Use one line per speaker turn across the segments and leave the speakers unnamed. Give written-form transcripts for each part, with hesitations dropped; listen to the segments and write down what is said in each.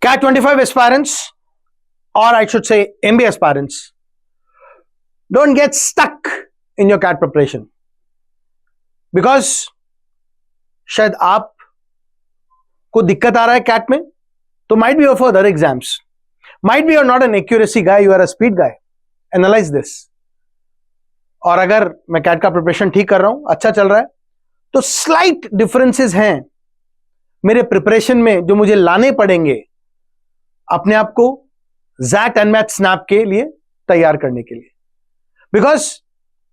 CAT 25 aspirants, or I should say MBA aspirants, don't get stuck in your CAT preparation because शायद आप को दिक्कत आ रहा है CAT में, तो might be for other exams, might be you're not an accuracy guy, you are a speed guy. Analyze this. और अगर मैं CAT का प्रिपरेशन ठीक कर रहा हूं, अच्छा चल रहा है, तो स्लाइट डिफरेंसेस हैं मेरे प्रिपरेशन में जो मुझे लाने पड़ेंगे अपने आप को ZAT NMAT SNAP के लिए तैयार करने के लिए, बिकॉज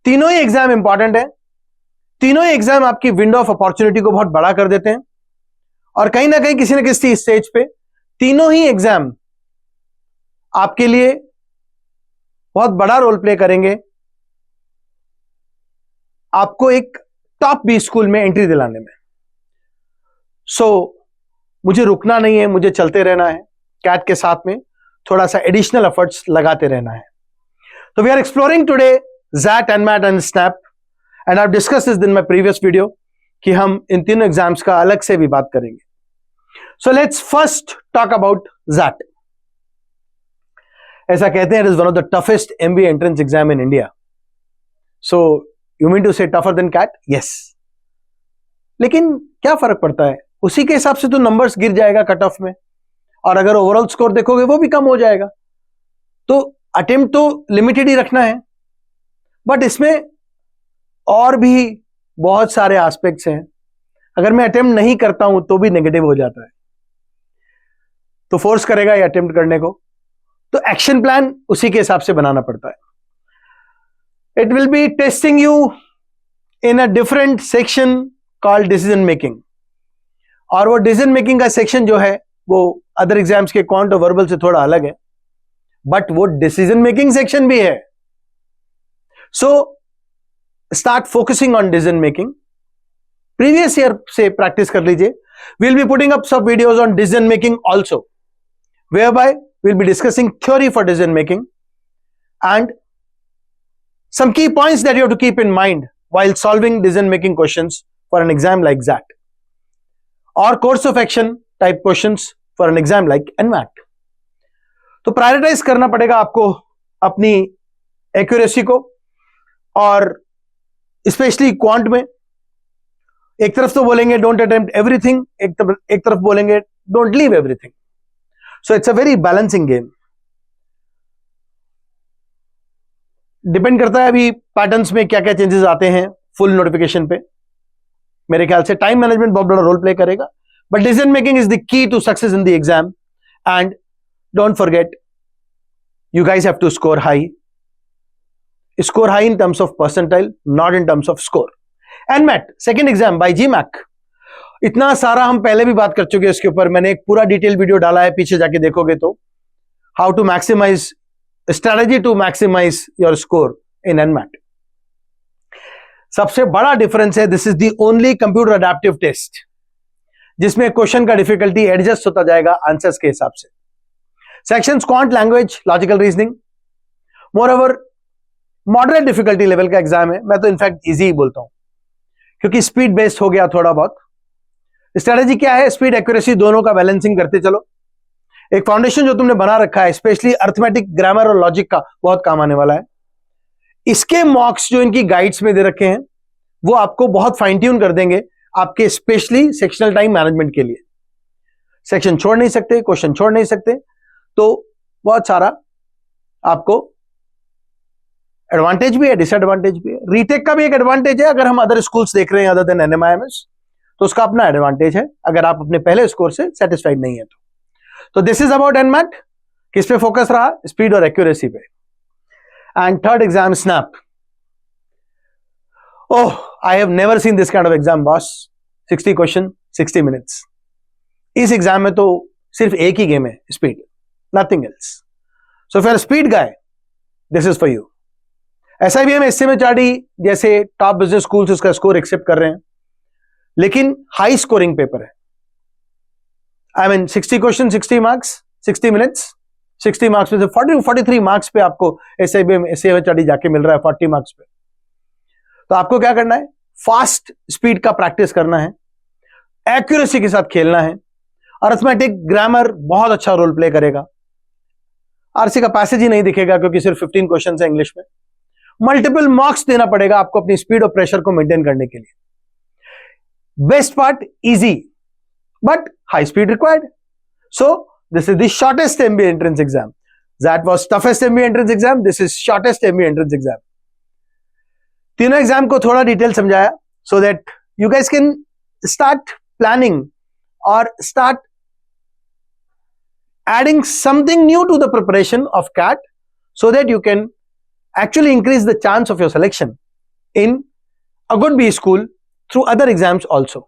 तीनों ही एग्जाम इंपॉर्टेंट है, तीनों ही एग्जाम आपकी विंडो ऑफ अपॉर्चुनिटी को बहुत बड़ा कर देते हैं, और कहीं ना कहीं किसी न किसी स्टेज पे तीनों ही एग्जाम आपके लिए बहुत बड़ा रोल प्ले करेंगे आपको एक टॉप बी स्कूल में एंट्री दिलाने में. सो मुझे रुकना नहीं है, मुझे चलते रहना है, CAT के साथ में थोड़ा सा एडिशनल एफर्ट्स लगाते रहना है. तो we are exploring today ZAT NMAT and SNAP, and I have discussed this in my previous video कि हम इन तीनों एग्जाम्स का अलग से भी बात करेंगे. So let's first talk about ZAT. ऐसा कहते हैं it is one of the toughest MBA entrance exam in India. So you mean to say tougher than CAT? Yes. लेकिन क्या फर्क पड़ता है, उसी के हिसाब से तो नंबर्स गिर जाएगा कट ऑफ में, और अगर ओवरऑल स्कोर देखोगे वो भी कम हो जाएगा. तो अटेम्प्ट तो लिमिटेड ही रखना है, बट इसमें और भी बहुत सारे एस्पेक्ट्स हैं. अगर मैं अटेम्प्ट नहीं करता हूं तो भी नेगेटिव हो जाता है, तो फोर्स करेगा ये अटेम्प्ट करने को, तो एक्शन प्लान उसी के हिसाब से बनाना पड़ता है. It will be testing you in a different section called decision making, और वो डिसीजन मेकिंग का सेक्शन जो है वो अदर एग्जाम्स के क्वांट और वर्बल से थोड़ा अलग है, बट वो डिसीजन मेकिंग सेक्शन भी है. So start focusing on decision making. Previous year से प्रैक्टिस कर लीजिए. we'll be putting up some videos on decision making also, whereby we'll be discussing theory for decision making and some key points that you have to keep in mind while solving decision making questions for an exam like ZAT, or course of action type questions for an exam like NMAT. तो prioritise करना पड़ेगा आपको अपनी accuracy को, और specially quant में एक तरफ तो बोलेंगे डोंट अटेम्प्ट एवरीथिंग, एक तरफ बोलेंगे don't leave everything. So it's a very balancing game. Depend करता है अभी पैटर्न्स में क्या क्या चेंजेस आते हैं फुल नोटिफिकेशन पे. मेरे ख्याल से टाइम मैनेजमेंट बहुत बड़ा रोल प्ले करेगा, but decision making is the key to success in the exam. And don't forget, you guys have to score high. Score high in terms of percentile, not in terms of score. NMAT second exam by GMAC. इतना सारा हम पहले भी बात कर चुके हैं इसके ऊपर, मैंने एक पूरा डिटेल वीडियो डाला है, पीछे जाके देखोगे तो. How to maximise, strategy to maximise your score in NMAT. सबसे बड़ा डिफरेंस है, this is the only computer adaptive test जिसमें क्वेश्चन का डिफिकल्टी एडजस्ट होता जाएगा आंसर्स के हिसाब से. Sections quant, language, logical reasoning. Moreover moderate difficulty level का एग्जाम है. मैं तो इनफैक्ट इजी ही बोलता हूं, क्योंकि स्पीड बेस्ड हो गया थोड़ा बहुत. स्ट्रेटजी क्या है, स्पीड एक्यूरेसी दोनों का बैलेंसिंग करते चलो. एक फाउंडेशन जो तुमने बना रखा है, स्पेशली अर्थमेटिक, ग्रामर और लॉजिक का, बहुत काम आने वाला है. इसके मॉक्स जो इनकी गाइड्स में दे रखे हैं वो आपको बहुत फाइन ट्यून कर देंगे आपके स्पेशली सेक्शनल टाइम मैनेजमेंट के लिए. सेक्शन छोड़ नहीं सकते, क्वेश्चन छोड़ नहीं सकते, तो बहुत सारा आपको एडवांटेज भी है, डिसएडवांटेज भी है. रीटेक का भी एक एडवांटेज है, अगर हम अदर स्कूल्स देख रहे हैं अदर देन NMIMS, तो उसका अपना एडवांटेज है अगर आप अपने पहले स्कोर से सेटिस्फाइड नहीं है तो दिस इज अबाउट NMAT. किस पे फोकस रहा, स्पीड और एक्यूरेसी पे. And third exam SNAP. Oh, I have never seen this kind of exam boss. 60 question 60 minutes. इस एग्जाम में तो सिर्फ एक ही गेम है, speed, nothing else. So if you're a speed guy, this is for you. SIBM SMHRD जैसे top business schools इसका score accept कर रहे हैं, लेकिन हाई स्कोरिंग पेपर है. I mean 60 question 60 marks 60 minutes. 60 marks में से 43 मार्क्स पे आपको SIBM SMHRD जाके मिल रहा है 40 मार्क्स पे. तो आपको क्या करना है, फास्ट स्पीड का प्रैक्टिस करना है, एक्यूरेसी के साथ खेलना है, अरिथमेटिक ग्रामर बहुत अच्छा रोल प्ले करेगा। आरसी का पैसेज ही नहीं दिखेगा क्योंकि सिर्फ 15 क्वेश्चन है इंग्लिश में। मल्टीपल मार्क्स देना पड़ेगा आपको अपनी स्पीड और प्रेशर को मेंटेन करने के लिए। Best part easy but high speed required. So this is the shortest MBA entrance exam. That was toughest MBA entrance exam, this is shortest MBA entrance exam. तीनों एग्जाम को थोड़ा detail समझाया so that you guys can start planning और start adding something new to the preparation of CAT so that you can actually increase the chance of your selection in a good B school through other exams also.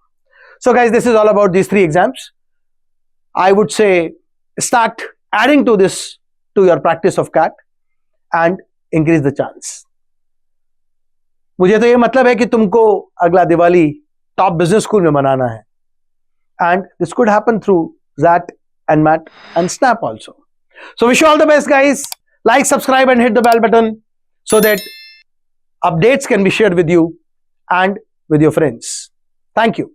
So guys, this is all about these 3 exams. I would say start adding to this to your practice of CAT and increase the chance. मुझे तो ये मतलब है कि तुमको अगला Diwali top business school में मनाना है, and this could happen through that and MAT and SNAP also. So wish you all the best guys. Like, subscribe and hit the bell button so that updates can be shared with you and with your friends. Thank you.